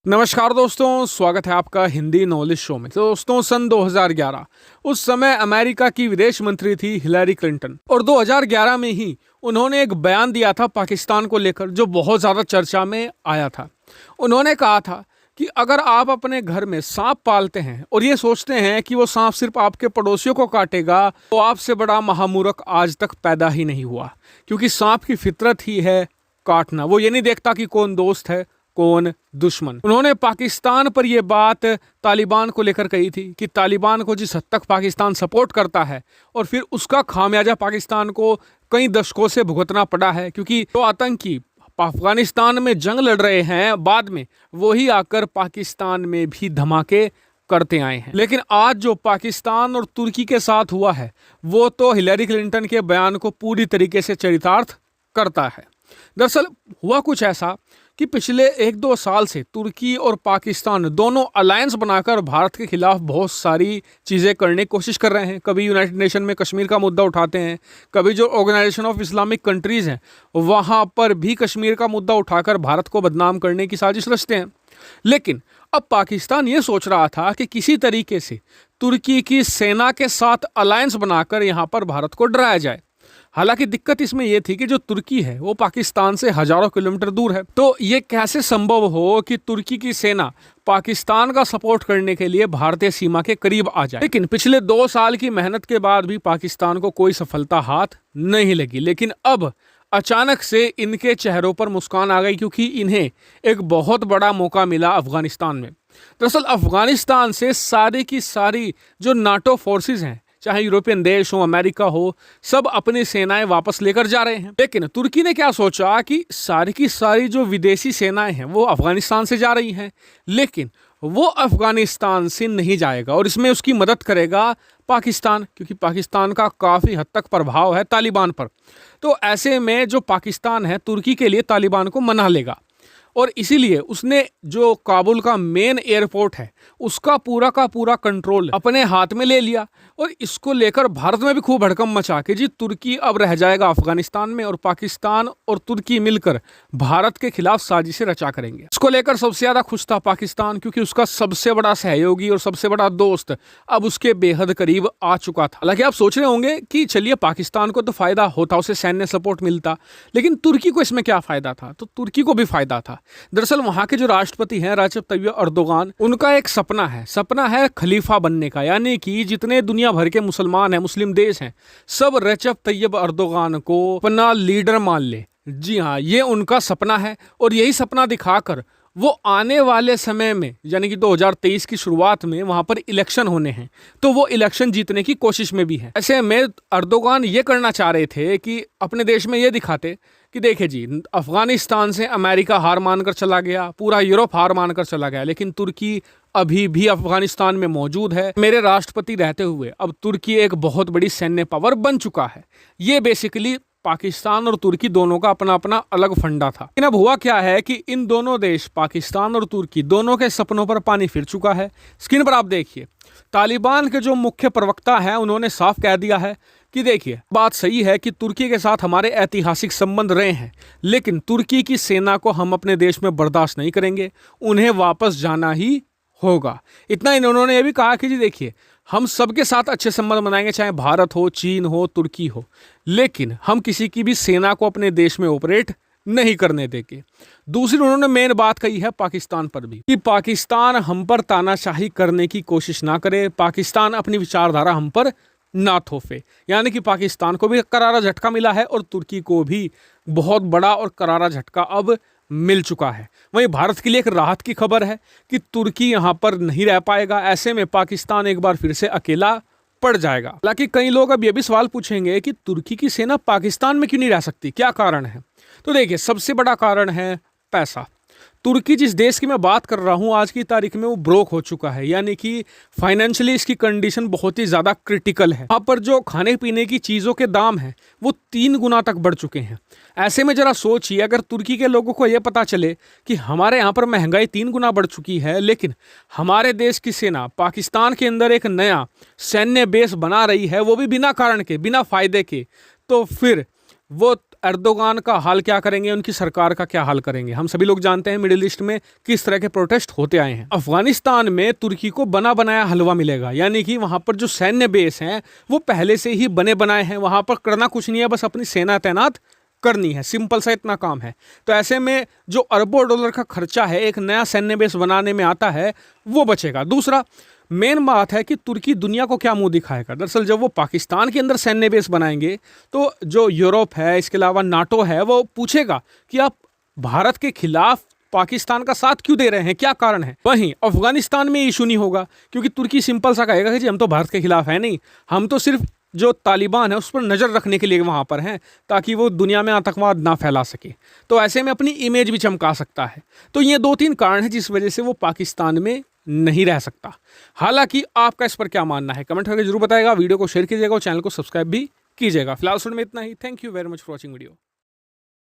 नमस्कार दोस्तों, स्वागत है आपका हिंदी नॉलेज शो में। तो दोस्तों, सन 2011 उस समय अमेरिका की विदेश मंत्री थी हिलरी क्लिंटन, और 2011 में ही उन्होंने एक बयान दिया था पाकिस्तान को लेकर, जो बहुत ज़्यादा चर्चा में आया था। उन्होंने कहा था कि अगर आप अपने घर में सांप पालते हैं और ये सोचते हैं कि वो सांप सिर्फ आपके पड़ोसियों को काटेगा, तो आपसे बड़ा महामूर्ख आज तक पैदा ही नहीं हुआ, क्योंकि सांप की फितरत ही है काटना। वो ये नहीं देखता कि कौन दोस्त है कौन दुश्मन। उन्होंने पाकिस्तान पर यह बात तालिबान को लेकर कही थी कि तालिबान को जिस हद तक पाकिस्तान सपोर्ट करता है, और फिर उसका खामियाजा पाकिस्तान को कई दशकों से भुगतना पड़ा है, क्योंकि जो आतंकी अफगानिस्तान में जंग लड़ रहे हैं, बाद में वही आकर पाकिस्तान में भी धमाके करते आए हैं। लेकिन आज जो पाकिस्तान और तुर्की के साथ हुआ है, वो तो हिलरी क्लिंटन के बयान को पूरी तरीके से चरितार्थ करता है। दरअसल हुआ कुछ ऐसा कि पिछले 1-2 साल से तुर्की और पाकिस्तान दोनों अलायंस बनाकर भारत के खिलाफ बहुत सारी चीज़ें करने की कोशिश कर रहे हैं। कभी यूनाइटेड नेशन में कश्मीर का मुद्दा उठाते हैं, कभी जो ऑर्गेनाइजेशन ऑफ इस्लामिक कंट्रीज़ हैं वहाँ पर भी कश्मीर का मुद्दा उठाकर भारत को बदनाम करने की साजिश रचते हैं। लेकिन अब पाकिस्तान ये सोच रहा था कि किसी तरीके से तुर्की की सेना के साथ अलायंस बनाकर यहाँ पर भारत को डराया जाए। हालांकि दिक्कत इसमें यह थी कि जो तुर्की है वो पाकिस्तान से हजारों किलोमीटर दूर है, तो ये कैसे संभव हो कि तुर्की की सेना पाकिस्तान का सपोर्ट करने के लिए भारतीय सीमा के करीब आ जाए। लेकिन पिछले 2 साल की मेहनत के बाद भी पाकिस्तान को कोई सफलता हाथ नहीं लगी। लेकिन अब अचानक से इनके चेहरों पर मुस्कान आ गई, क्योंकि इन्हें एक बहुत बड़ा मौका मिला अफगानिस्तान में। दरअसल अफगानिस्तान से सारी की सारी जो नाटो फोर्सेज हैं, चाहे यूरोपियन देश हो, अमेरिका हो, सब अपनी सेनाएं वापस लेकर जा रहे हैं। लेकिन तुर्की ने क्या सोचा कि सारी की सारी जो विदेशी सेनाएं हैं वो अफगानिस्तान से जा रही हैं, लेकिन वो अफगानिस्तान से नहीं जाएगा, और इसमें उसकी मदद करेगा पाकिस्तान, क्योंकि पाकिस्तान का काफ़ी हद तक प्रभाव है तालिबान पर। तो ऐसे में जो पाकिस्तान है तुर्की के लिए तालिबान को मना लेगा, और इसीलिए उसने जो काबुल का मेन एयरपोर्ट है उसका पूरा का पूरा कंट्रोल अपने हाथ में ले लिया। और इसको लेकर भारत में भी खूब भड़कम मचा कि जी तुर्की अब रह जाएगा अफगानिस्तान में, और पाकिस्तान और तुर्की मिलकर भारत के खिलाफ साजिशें रचा करेंगे। इसको लेकर सबसे ज़्यादा खुश था पाकिस्तान, क्योंकि उसका सबसे बड़ा सहयोगी और सबसे बड़ा दोस्त अब उसके बेहद करीब आ चुका था। हालांकि आप सोच रहे होंगे कि चलिए पाकिस्तान को तो फायदा होता, उसे सैन्य सपोर्ट मिलता, लेकिन तुर्की को इसमें क्या फायदा था? तो तुर्की को भी फायदा था। दरअसल वहां के जो राष्ट्रपति हैं रजब तय्यब अर्दोगान, उनका एक सपना है खलीफा बनने का, यानी कि जितने दुनिया भर के मुसलमान हैं, मुस्लिम देश हैं, सब रजब तय्यब अर्दोगान को अपना लीडर मान ले। जी हाँ, ये उनका सपना है, और यही सपना दिखाकर वो आने वाले समय में, यानी कि 2023 की शुरुआत में वहां पर इलेक्शन होने हैं, तो वो इलेक्शन जीतने की कोशिश में भी है। ऐसे में अर्दोगान ये करना चाह रहे थे कि अपने देश में ये दिखाते कि देखिए जी, अफगानिस्तान से अमेरिका हार मानकर चला गया, पूरा यूरोप हार मानकर चला गया, लेकिन तुर्की अभी भी अफगानिस्तान में मौजूद है। मेरे राष्ट्रपति रहते हुए अब तुर्की एक बहुत बड़ी सैन्य पावर बन चुका है। ये बेसिकली पाकिस्तान और तुर्की दोनों का अपना अपना अलग फंडा था। लेकिन अब हुआ क्या है कि इन दोनों देश, पाकिस्तान और तुर्की, दोनों के सपनों पर पानी फिर चुका है। स्क्रीन पर आप देखिए, तालिबान के जो मुख्य प्रवक्ता हैं उन्होंने साफ कह दिया है कि देखिए, बात सही है कि तुर्की के साथ हमारे ऐतिहासिक संबंध रहे हैं, लेकिन तुर्की की सेना को हम अपने देश में बर्दाश्त नहीं करेंगे, उन्हें वापस जाना ही होगा। इतना इन्होंने ये भी कहा कि जी देखिए, हम सबके साथ अच्छे संबंध बनाएंगे, चाहे भारत हो, चीन हो, तुर्की हो, लेकिन हम किसी की भी सेना को अपने देश में ऑपरेट नहीं करने देंगे। दूसरी उन्होंने मेन बात कही है पाकिस्तान पर भी, कि पाकिस्तान हम पर तानाशाही करने की कोशिश ना करे, पाकिस्तान अपनी विचारधारा हम पर ना थोपे। यानी कि पाकिस्तान को भी करारा झटका मिला है, और तुर्की को भी बहुत बड़ा और करारा झटका अब मिल चुका है। वहीं भारत के लिए एक राहत की खबर है कि तुर्की यहाँ पर नहीं रह पाएगा। ऐसे में पाकिस्तान एक बार फिर से अकेला पड़ जाएगा। हालांकि कई लोग अब ये भी सवाल पूछेंगे कि तुर्की की सेना पाकिस्तान में क्यों नहीं रह सकती, क्या कारण है? तो देखिए, सबसे बड़ा कारण है पैसा। तुर्की जिस देश की मैं बात कर रहा हूँ आज की तारीख में वो ब्रोक हो चुका है, यानी कि फाइनेंशियली इसकी कंडीशन बहुत ही ज़्यादा क्रिटिकल है। यहाँ पर जो खाने पीने की चीज़ों के दाम हैं वो 3 गुना तक बढ़ चुके हैं। ऐसे में ज़रा सोचिए, अगर तुर्की के लोगों को ये पता चले कि हमारे यहाँ पर महंगाई 3 गुना बढ़ चुकी है, लेकिन हमारे देश की सेना पाकिस्तान के अंदर एक नया सैन्य बेस बना रही है, वो भी बिना कारण के, बिना फ़ायदे के, तो फिर वो एर्दोगान का हाल क्या करेंगे, उनकी सरकार का क्या हाल करेंगे। हम सभी लोग जानते हैं मिडिल ईस्ट में किस तरह के प्रोटेस्ट होते आए हैं। अफगानिस्तान में तुर्की को बना बनाया हलवा मिलेगा, यानी कि वहां पर जो सैन्य बेस हैं वो पहले से ही बने बनाए हैं, वहां पर करना कुछ नहीं है, बस अपनी सेना तैनात करनी है, सिंपल सा इतना काम है। तो ऐसे में जो अरबों डॉलर का खर्चा है एक नया सैन्य बेस बनाने में आता है वो बचेगा। दूसरा मेन बात है कि तुर्की दुनिया को क्या मुंह दिखाएगा। दरअसल जब वो पाकिस्तान के अंदर सैन्य बेस बनाएंगे तो जो यूरोप है, इसके अलावा नाटो है, वो पूछेगा कि आप भारत के खिलाफ पाकिस्तान का साथ क्यों दे रहे हैं, क्या कारण है। वहीं अफगानिस्तान में इशू नहीं होगा क्योंकि तुर्की सिंपल सा कहेगा कि जी हम तो भारत के खिलाफ है नहीं, हम तो सिर्फ जो तालिबान है उस पर नज़र रखने के लिए वहाँ पर हैं ताकि वो दुनिया में आतंकवाद ना फैला सके। तो ऐसे में अपनी इमेज भी चमका सकता है। तो ये 2-3 कारण हैं जिस वजह से वो पाकिस्तान में नहीं रह सकता। हालांकि आपका इस पर क्या मानना है कमेंट करके जरूर बताएगा। वीडियो को शेयर कीजिएगा और चैनल को सब्सक्राइब भी कीजिएगा। फिलहाल में इतना ही। Thank you very much for watching video.